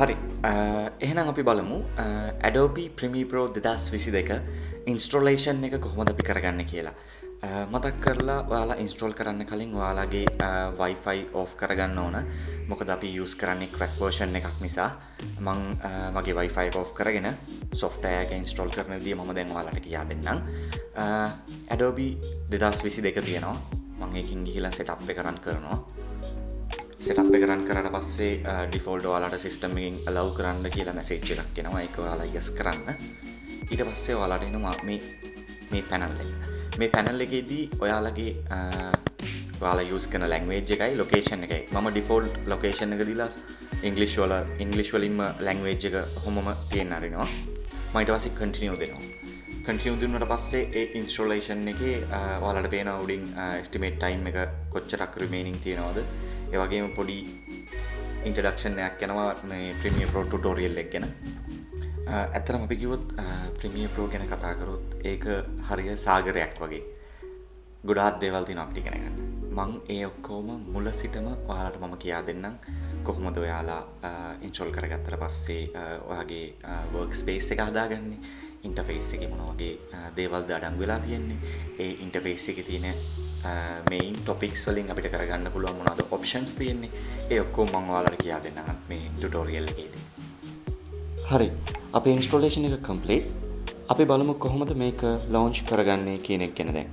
හරි එහෙනම් අපි බලමු Adobe Premiere Pro 2022 ඉන්ස්ටෝලේෂන් එක කොහොමද අපි කරගන්නේ කියලා. මතක් කරලා ඔයාලා ඉන්ස්ටෝල් කරන්න කලින් ඔයාලගේ Wi-Fi off කරගන්න ඕන. මොකද අපි use කරන්නේ crack version එකක් නිසා මම මගේ Wi-Fi off කරගෙන software එක install කරන විදිය මම දැන් ඔයාලට කියා දෙන්නම්. Adobe 2022 තියෙනවා. මම ඒකින් ගිහිලා setup එක run කරනවා. setup එක run කරාට පස්සේ default ඔයාලට system එකෙන් allow කරන්න කියලා message එකක් එනවා. ඒක ඔයාලා yes කරන්න. ඊට පස්සේ ඔයාලට එනවා මේ panel එක. මේ panel එකේදී ඔයාලගේ ඔයාලා use කරන language එකයි location එකයි. මම default location එක දීලා English වලින්ම language එක කොහොමම තියෙන්න අරිනවා. මම ඊට පස්සේ continue දෙනවා. continue දුන්නාට පස්සේ ඒ installation එකේ ඔයාලට පේන උඩින් estimate time එක කොච්චරක් remaining තියෙනවද? ඒ වගේම පොඩි introduction එකක් යනවා මේ Premiere Pro tutorial එක ගැන. ඇත්තටම අපි කිව්වොත් Premiere Pro ගැන කතා කරොත් ඒක හරිය සාගරයක් වගේ. ගොඩාක් දේවල් තියෙනවා අපිට ඉගෙන ගන්න. මම ඒ ඔක්කොම මුල සිටම ඔයාලට මම කියා දෙන්නම්. කොහොමද ඔයාලා install කරගත්තට පස්සේ ඔයාගේ work space එක හදාගන්නේ, interface එකේ මොන වගේ දේවල්ද අඩංගු වෙලා තියෙන්නේ, ඒ interface එකේ තියෙන main topics වලින් අපිට කරගන්න පුළුවන් මොනවද options තියෙන්නේ, ඒ ඔක්කොම මම ඔයාලට කියා දෙන්නම් මේ tutorial එකේදී. හරි. අපේ installation එක complete. අපි බලමු කොහොමද මේක launch කරගන්නේ කියන එක ගැන දැන්.